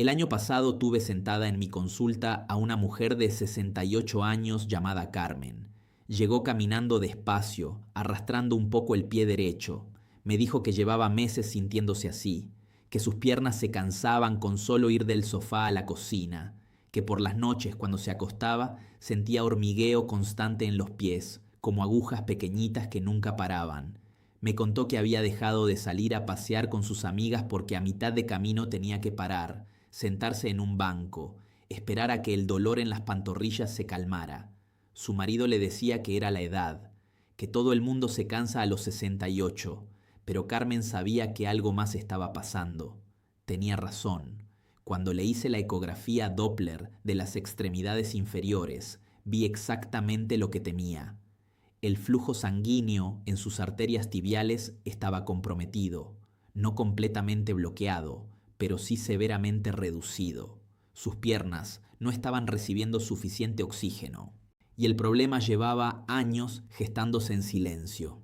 El año pasado tuve sentada en mi consulta a una mujer de 68 años llamada Carmen. Llegó caminando despacio, arrastrando un poco el pie derecho. Me dijo que llevaba meses sintiéndose así, que sus piernas se cansaban con solo ir del sofá a la cocina, que por las noches cuando se acostaba sentía hormigueo constante en los pies, como agujas pequeñitas que nunca paraban. Me contó que había dejado de salir a pasear con sus amigas porque a mitad de camino tenía que parar, sentarse en un banco, esperar a que el dolor en las pantorrillas se calmara. Su marido le decía que era la edad, que todo el mundo se cansa a los 68, pero Carmen sabía que algo más estaba pasando. Tenía razón. Cuando le hice la ecografía Doppler de las extremidades inferiores, vi exactamente lo que temía. El flujo sanguíneo en sus arterias tibiales estaba comprometido, no completamente bloqueado, pero sí severamente reducido. Sus piernas no estaban recibiendo suficiente oxígeno, y el problema llevaba años gestándose en silencio.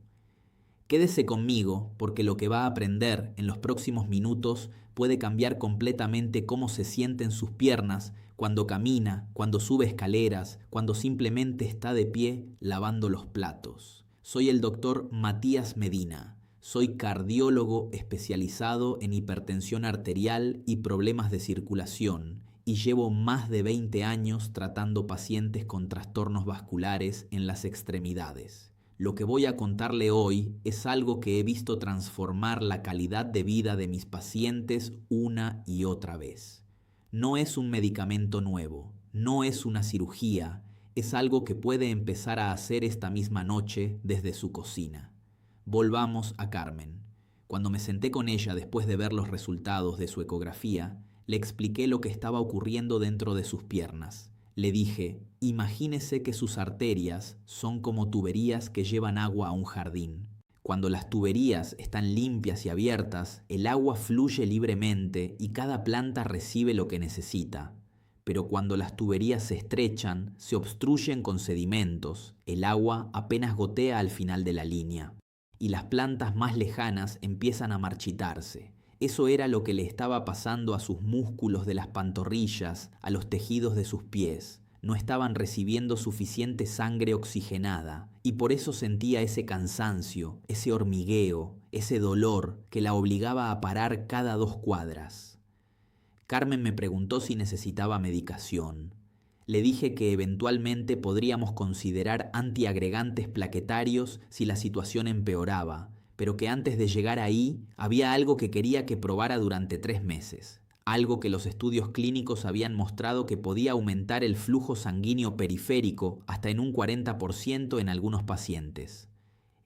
Quédese conmigo porque lo que va a aprender en los próximos minutos puede cambiar completamente cómo se sienten sus piernas cuando camina, cuando sube escaleras, cuando simplemente está de pie lavando los platos. Soy el doctor Matías Medina. Soy cardiólogo especializado en hipertensión arterial y problemas de circulación y llevo más de 20 años tratando pacientes con trastornos vasculares en las extremidades. Lo que voy a contarle hoy es algo que he visto transformar la calidad de vida de mis pacientes una y otra vez. No es un medicamento nuevo, no es una cirugía, es algo que puede empezar a hacer esta misma noche desde su cocina. Volvamos a Carmen. Cuando me senté con ella después de ver los resultados de su ecografía, le expliqué lo que estaba ocurriendo dentro de sus piernas. Le dije, imagínese que sus arterias son como tuberías que llevan agua a un jardín. Cuando las tuberías están limpias y abiertas, el agua fluye libremente y cada planta recibe lo que necesita. Pero cuando las tuberías se estrechan, se obstruyen con sedimentos, el agua apenas gotea al final de la línea. Y las plantas más lejanas empiezan a marchitarse. Eso era lo que le estaba pasando a sus músculos de las pantorrillas, a los tejidos de sus pies. No estaban recibiendo suficiente sangre oxigenada y por eso sentía ese cansancio, ese hormigueo, ese dolor que la obligaba a parar cada 2 cuadras. Carmen me preguntó si necesitaba medicación. Le dije que eventualmente podríamos considerar antiagregantes plaquetarios si la situación empeoraba, pero que antes de llegar ahí había algo que quería que probara durante 3 meses. Algo que los estudios clínicos habían mostrado que podía aumentar el flujo sanguíneo periférico hasta en un 40% en algunos pacientes.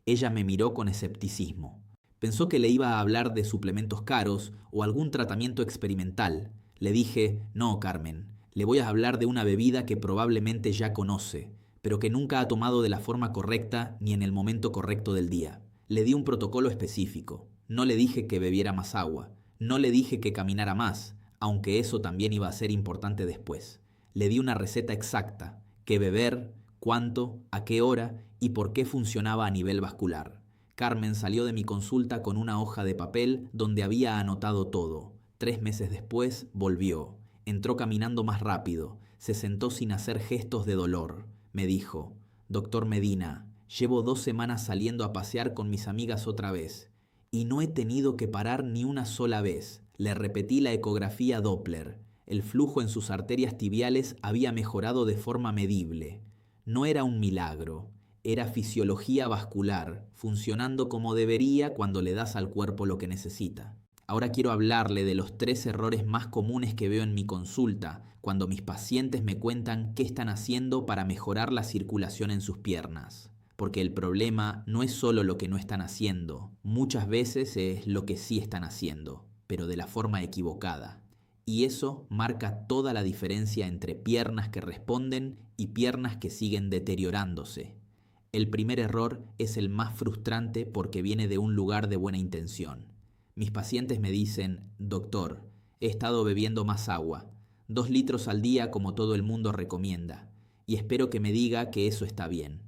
Ella me miró con escepticismo. Pensó que le iba a hablar de suplementos caros o algún tratamiento experimental. Le dije, no, Carmen, le voy a hablar de una bebida que probablemente ya conoce, pero que nunca ha tomado de la forma correcta ni en el momento correcto del día. Le di un protocolo específico. No le dije que bebiera más agua. No le dije que caminara más, aunque eso también iba a ser importante después. Le di una receta exacta, qué beber, cuánto, a qué hora y por qué funcionaba a nivel vascular. Carmen salió de mi consulta con una hoja de papel donde había anotado todo. 3 meses después volvió. Entró caminando más rápido. Se sentó sin hacer gestos de dolor. Me dijo, doctor Medina, llevo 2 semanas saliendo a pasear con mis amigas otra vez y no he tenido que parar ni una sola vez. Le repetí la ecografía Doppler. El flujo en sus arterias tibiales había mejorado de forma medible. No era un milagro, era fisiología vascular, funcionando como debería cuando le das al cuerpo lo que necesita. Ahora quiero hablarle de los 3 errores más comunes que veo en mi consulta, cuando mis pacientes me cuentan qué están haciendo para mejorar la circulación en sus piernas. Porque el problema no es solo lo que no están haciendo, muchas veces es lo que sí están haciendo, pero de la forma equivocada. Y eso marca toda la diferencia entre piernas que responden y piernas que siguen deteriorándose. El primer error es el más frustrante porque viene de un lugar de buena intención. Mis pacientes me dicen, doctor, he estado bebiendo más agua, 2 litros al día como todo el mundo recomienda, y espero que me diga que eso está bien.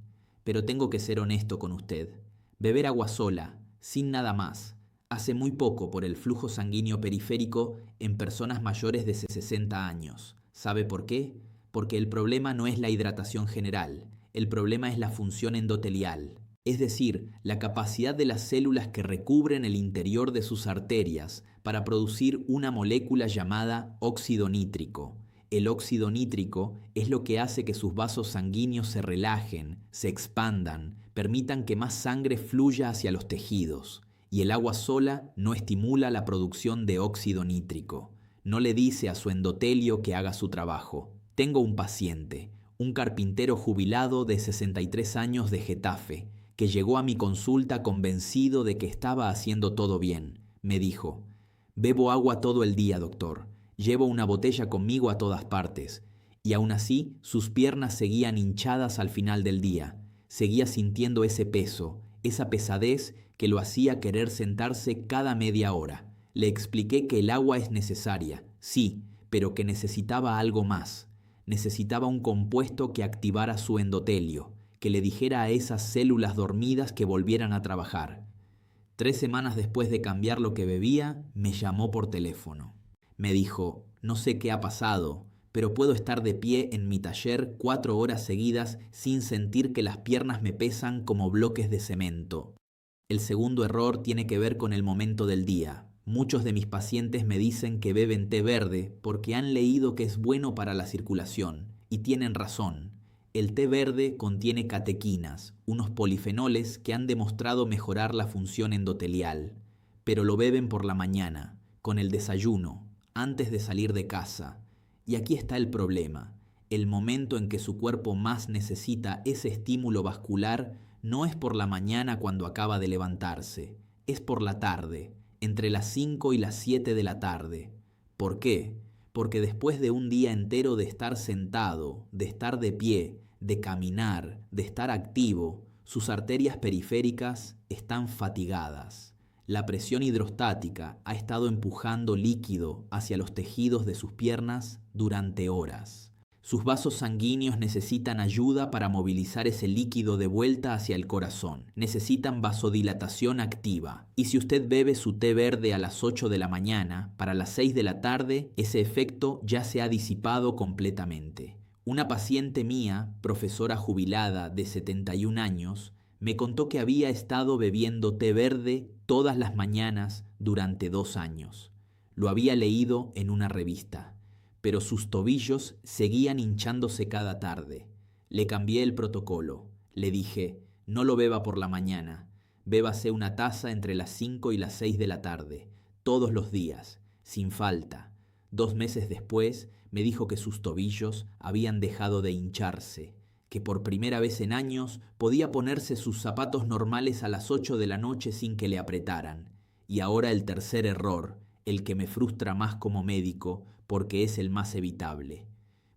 Pero tengo que ser honesto con usted. Beber agua sola, sin nada más, Hace muy poco por el flujo sanguíneo periférico en personas mayores de 60 años. ¿Sabe por qué? Porque el problema no es la hidratación general, el problema es la función endotelial, es decir, la capacidad de las células que recubren el interior de sus arterias para producir una molécula llamada óxido nítrico. El óxido nítrico es lo que hace que sus vasos sanguíneos se relajen, se expandan, permitan que más sangre fluya hacia los tejidos. Y el agua sola no estimula la producción de óxido nítrico. No le dice a su endotelio que haga su trabajo. Tengo un paciente, un carpintero jubilado de 63 años de Getafe, que llegó a mi consulta convencido de que estaba haciendo todo bien. Me dijo: bebo agua todo el día, doctor. Llevo una botella conmigo a todas partes. Y aún así, sus piernas seguían hinchadas al final del día. Seguía sintiendo ese peso, esa pesadez que lo hacía querer sentarse cada media hora. Le expliqué que el agua es necesaria, sí, pero que necesitaba algo más. Necesitaba un compuesto que activara su endotelio, que le dijera a esas células dormidas que volvieran a trabajar. 3 semanas después de cambiar lo que bebía, me llamó por teléfono. Me dijo: no sé qué ha pasado, pero puedo estar de pie en mi taller 4 horas seguidas sin sentir que las piernas me pesan como bloques de cemento. El segundo error tiene que ver con el momento del día. Muchos de mis pacientes me dicen que beben té verde porque han leído que es bueno para la circulación, y tienen razón. El té verde contiene catequinas, unos polifenoles que han demostrado mejorar la función endotelial, pero lo beben por la mañana, con el desayuno, antes de salir de casa. Y aquí está el problema. El momento en que su cuerpo más necesita ese estímulo vascular no es por la mañana cuando acaba de levantarse, es por la tarde, entre las 5 y las 7 de la tarde. ¿Por qué? Porque después de un día entero de estar sentado, de estar de pie, de caminar, de estar activo, sus arterias periféricas están fatigadas. La presión hidrostática ha estado empujando líquido hacia los tejidos de sus piernas durante horas. Sus vasos sanguíneos necesitan ayuda para movilizar ese líquido de vuelta hacia el corazón. Necesitan vasodilatación activa. Y si usted bebe su té verde a las 8 de la mañana, para las 6 de la tarde, ese efecto ya se ha disipado completamente. Una paciente mía, profesora jubilada de 71 años, me contó que había estado bebiendo té verde todas las mañanas durante 2 años. Lo había leído en una revista. Pero sus tobillos seguían hinchándose cada tarde. Le cambié el protocolo. Le dije: no lo beba por la mañana. Bébase una taza entre las 5 y las 6 de la tarde, todos los días, sin falta. 2 meses después me dijo que sus tobillos habían dejado de hincharse, que por primera vez en años podía ponerse sus zapatos normales a las 8 de la noche sin que le apretaran. Y ahora el tercer error, el que me frustra más como médico, porque es el más evitable.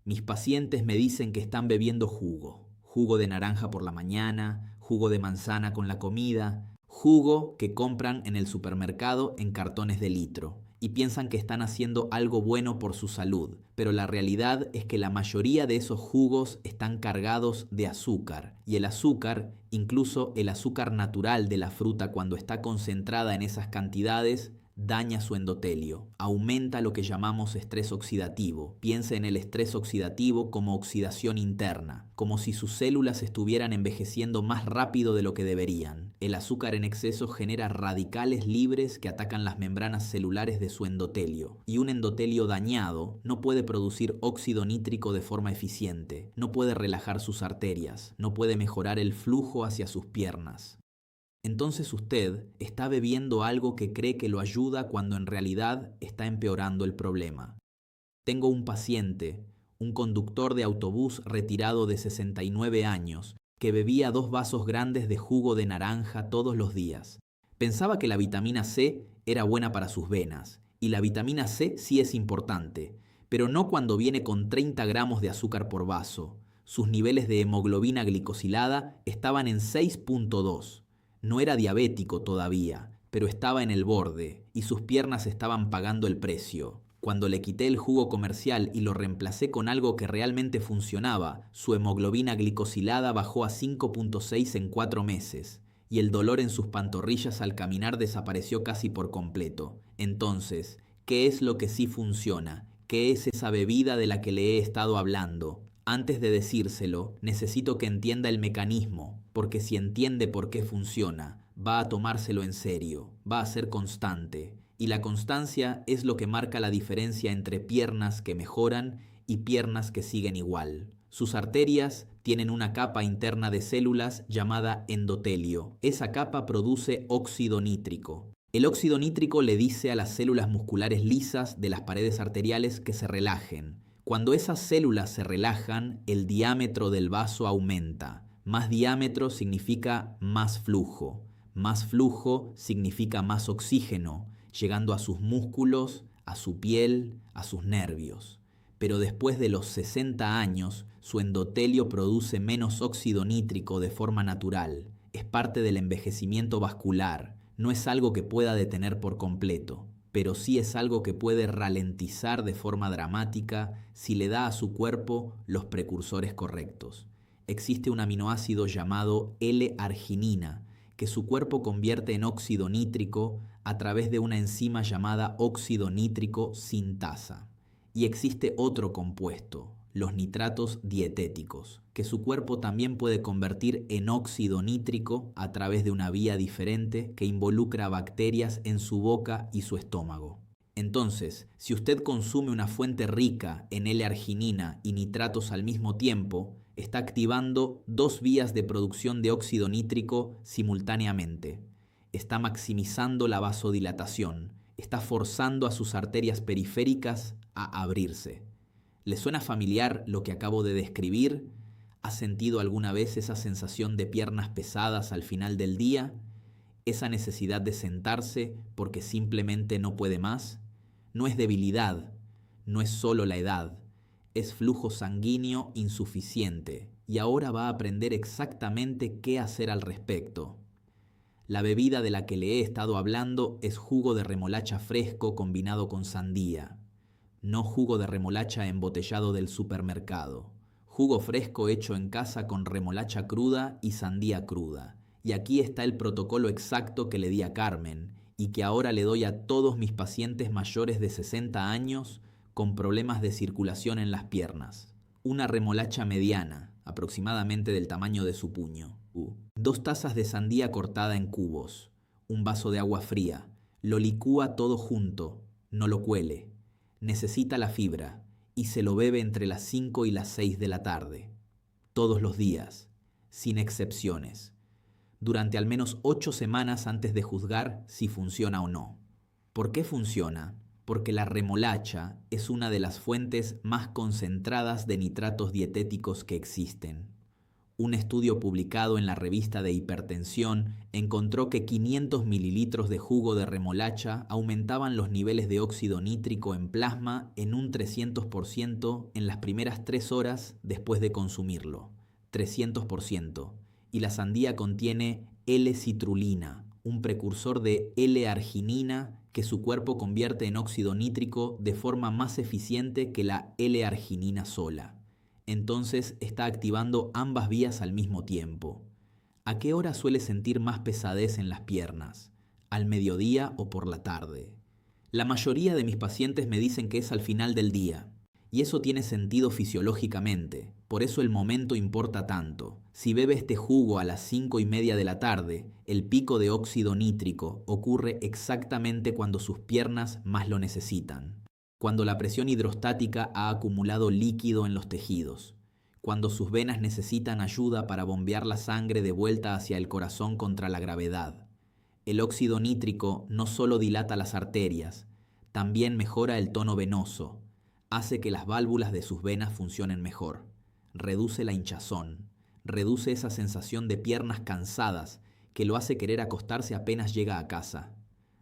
Mis pacientes me dicen que están bebiendo jugo de naranja por la mañana, jugo de manzana con la comida, jugo que compran en el supermercado en cartones de litro, y piensan que están haciendo algo bueno por su salud, pero la realidad es que la mayoría de esos jugos están cargados de azúcar, y el azúcar, incluso el azúcar natural de la fruta cuando está concentrada en esas cantidades, daña su endotelio, aumenta lo que llamamos estrés oxidativo. Piense en el estrés oxidativo como oxidación interna, como si sus células estuvieran envejeciendo más rápido de lo que deberían. El azúcar en exceso genera radicales libres que atacan las membranas celulares de su endotelio, y un endotelio dañado no puede producir óxido nítrico de forma eficiente, no puede relajar sus arterias, no puede mejorar el flujo hacia sus piernas. Entonces usted está bebiendo algo que cree que lo ayuda cuando en realidad está empeorando el problema. Tengo un paciente, un conductor de autobús retirado de 69 años, que bebía 2 vasos grandes de jugo de naranja todos los días. Pensaba que la vitamina C era buena para sus venas, y la vitamina C sí es importante, pero no cuando viene con 30 gramos de azúcar por vaso. Sus niveles de hemoglobina glicosilada estaban en 6.2. No era diabético todavía, pero estaba en el borde y sus piernas estaban pagando el precio. Cuando le quité el jugo comercial y lo reemplacé con algo que realmente funcionaba, su hemoglobina glicosilada bajó a 5.6 en 4 meses. y el dolor en sus pantorrillas al caminar desapareció casi por completo. Entonces, ¿qué es lo que sí funciona? ¿Qué es esa bebida de la que le he estado hablando? Antes de decírselo, necesito que entienda el mecanismo, porque si entiende por qué funciona, va a tomárselo en serio, va a ser constante. Y la constancia es lo que marca la diferencia entre piernas que mejoran y piernas que siguen igual. Sus arterias tienen una capa interna de células llamada endotelio. Esa capa produce óxido nítrico. El óxido nítrico le dice a las células musculares lisas de las paredes arteriales que se relajen. Cuando esas células se relajan, el diámetro del vaso aumenta. Más diámetro significa más flujo. Más flujo significa más oxígeno, llegando a sus músculos, a su piel, a sus nervios. Pero después de los 60 años, su endotelio produce menos óxido nítrico de forma natural. Es parte del envejecimiento vascular. No es algo que pueda detener por completo, pero sí es algo que puede ralentizar de forma dramática si le da a su cuerpo los precursores correctos. Existe un aminoácido llamado L-arginina, que su cuerpo convierte en óxido nítrico a través de una enzima llamada óxido nítrico sintasa. Y existe otro compuesto, los nitratos dietéticos, que su cuerpo también puede convertir en óxido nítrico a través de una vía diferente que involucra bacterias en su boca y su estómago. Entonces, si usted consume una fuente rica en L-arginina y nitratos al mismo tiempo, está activando dos vías de producción de óxido nítrico simultáneamente. Está maximizando la vasodilatación, está forzando a sus arterias periféricas a abrirse. ¿Le suena familiar lo que acabo de describir? ¿Ha sentido alguna vez esa sensación de piernas pesadas al final del día? ¿Esa necesidad de sentarse porque simplemente no puede más? No es debilidad, no es solo la edad, es flujo sanguíneo insuficiente y ahora va a aprender exactamente qué hacer al respecto. La bebida de la que le he estado hablando es jugo de remolacha fresco combinado con sandía. No jugo de remolacha embotellado del supermercado. Jugo fresco hecho en casa con remolacha cruda y sandía cruda. Y aquí está el protocolo exacto que le di a Carmen y que ahora le doy a todos mis pacientes mayores de 60 años con problemas de circulación en las piernas. Una remolacha mediana, aproximadamente del tamaño de su puño. 2 tazas de sandía cortada en cubos. Un vaso de agua fría. Lo licúa todo junto. No lo cuele. Necesita la fibra y se lo bebe entre las 5 y las 6 de la tarde. Todos los días, sin excepciones. Durante al menos 8 semanas antes de juzgar si funciona o no. ¿Por qué funciona? Porque la remolacha es una de las fuentes más concentradas de nitratos dietéticos que existen. Un estudio publicado en la revista de hipertensión encontró que 500 mililitros de jugo de remolacha aumentaban los niveles de óxido nítrico en plasma en un 300% en las primeras 3 horas después de consumirlo. 300%. Y la sandía contiene L-citrulina, un precursor de L-arginina que su cuerpo convierte en óxido nítrico de forma más eficiente que la L-arginina sola. Entonces está activando ambas vías al mismo tiempo. ¿A qué hora suele sentir más pesadez en las piernas? ¿Al mediodía o por la tarde? La mayoría de mis pacientes me dicen que es al final del día. Y eso tiene sentido fisiológicamente. Por eso el momento importa tanto. Si bebe este jugo a las 5:30 de la tarde, el pico de óxido nítrico ocurre exactamente cuando sus piernas más lo necesitan. Cuando la presión hidrostática ha acumulado líquido en los tejidos, cuando sus venas necesitan ayuda para bombear la sangre de vuelta hacia el corazón contra la gravedad. El óxido nítrico no solo dilata las arterias, también mejora el tono venoso, hace que las válvulas de sus venas funcionen mejor, reduce la hinchazón, reduce esa sensación de piernas cansadas que lo hace querer acostarse apenas llega a casa.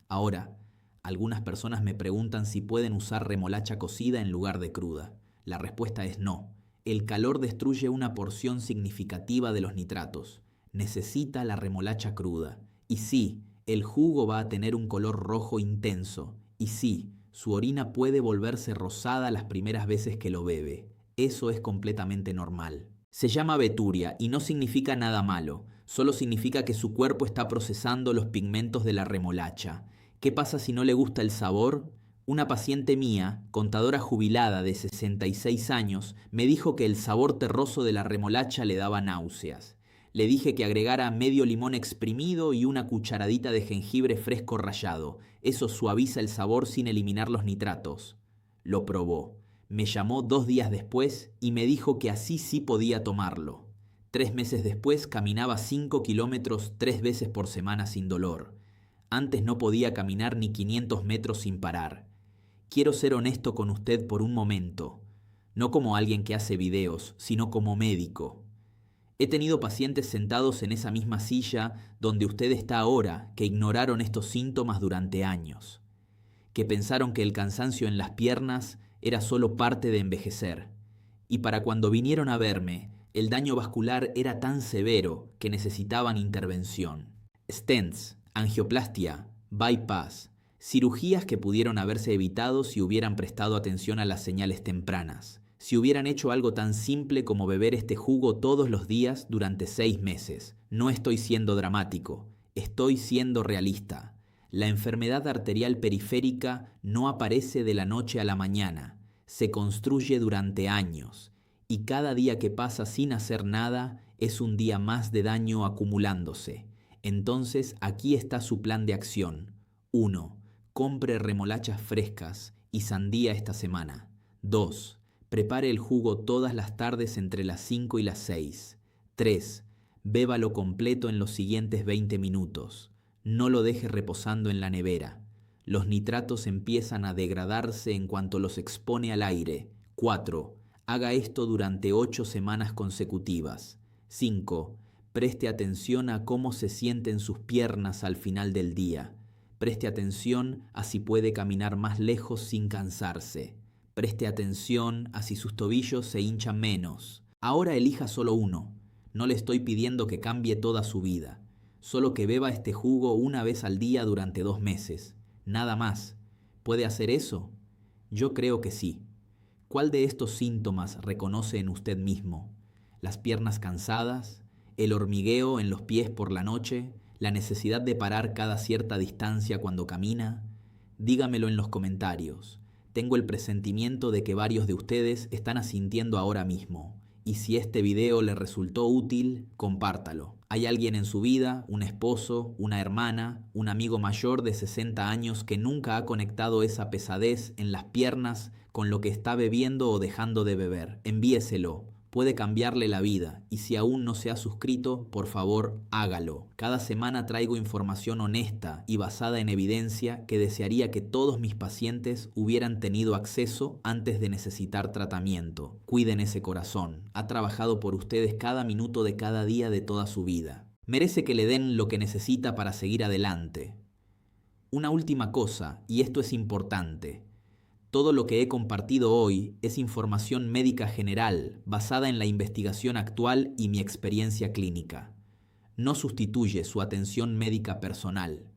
Ahora, algunas personas me preguntan si pueden usar remolacha cocida en lugar de cruda. La respuesta es no. El calor destruye una porción significativa de los nitratos. Necesita la remolacha cruda. Y sí, el jugo va a tener un color rojo intenso. Y sí, su orina puede volverse rosada las primeras veces que lo bebe. Eso es completamente normal. Se llama veturia y no significa nada malo. Solo significa que su cuerpo está procesando los pigmentos de la remolacha. ¿Qué pasa si no le gusta el sabor? Una paciente mía, contadora jubilada de 66 años, me dijo que el sabor terroso de la remolacha le daba náuseas. Le dije que agregara medio limón exprimido y una cucharadita de jengibre fresco rallado. Eso suaviza el sabor sin eliminar los nitratos. Lo probó. Me llamó 2 días después y me dijo que así sí podía tomarlo. 3 meses después caminaba 5 kilómetros 3 veces por semana sin dolor. Antes no podía caminar ni 500 metros sin parar. Quiero ser honesto con usted por un momento, no como alguien que hace videos, sino como médico. He tenido pacientes sentados en esa misma silla donde usted está ahora que ignoraron estos síntomas durante años, que pensaron que el cansancio en las piernas era solo parte de envejecer, y para cuando vinieron a verme, el daño vascular era tan severo que necesitaban intervención. Stents, angioplastia, bypass, cirugías que pudieron haberse evitado si hubieran prestado atención a las señales tempranas, si hubieran hecho algo tan simple como beber este jugo todos los días durante 6 meses. No estoy siendo dramático, estoy siendo realista. La enfermedad arterial periférica no aparece de la noche a la mañana, se construye durante años, y cada día que pasa sin hacer nada es un día más de daño acumulándose. Entonces aquí está su plan de acción. 1. Compre remolachas frescas y sandía esta semana. 2. Prepare el jugo todas las tardes entre las 5 y las 6. 3. Bébalo completo en los siguientes 20 minutos. No lo deje reposando en la nevera. Los nitratos empiezan a degradarse en cuanto los expone al aire. 4. Haga esto durante 8 semanas consecutivas. 5. Preste atención a cómo se sienten sus piernas al final del día. Preste atención a si puede caminar más lejos sin cansarse. Preste atención a si sus tobillos se hinchan menos. Ahora elija solo uno. No le estoy pidiendo que cambie toda su vida. Solo que beba este jugo una vez al día durante 2 meses. Nada más. ¿Puede hacer eso? Yo creo que sí. ¿Cuál de estos síntomas reconoce en usted mismo? ¿Las piernas cansadas? ¿El hormigueo en los pies por la noche? ¿La necesidad de parar cada cierta distancia cuando camina? Dígamelo en los comentarios. Tengo el presentimiento de que varios de ustedes están asintiendo ahora mismo. Y si este video le resultó útil, compártalo. ¿Hay alguien en su vida, un esposo, una hermana, un amigo mayor de 60 años que nunca ha conectado esa pesadez en las piernas con lo que está bebiendo o dejando de beber? Envíeselo. Puede cambiarle la vida, y si aún no se ha suscrito, por favor, hágalo. Cada semana traigo información honesta y basada en evidencia que desearía que todos mis pacientes hubieran tenido acceso antes de necesitar tratamiento. Cuiden ese corazón. Ha trabajado por ustedes cada minuto de cada día de toda su vida. Merece que le den lo que necesita para seguir adelante. Una última cosa, y esto es importante. Todo lo que he compartido hoy es información médica general, basada en la investigación actual y mi experiencia clínica. No sustituye su atención médica personal.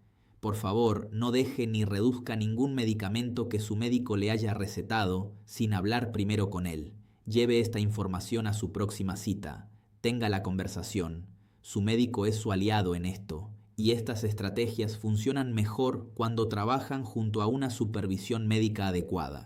Por favor, no deje ni reduzca ningún medicamento que su médico le haya recetado sin hablar primero con él. Lleve esta información a su próxima cita. Tenga la conversación. Su médico es su aliado en esto. Y estas estrategias funcionan mejor cuando trabajan junto a una supervisión médica adecuada.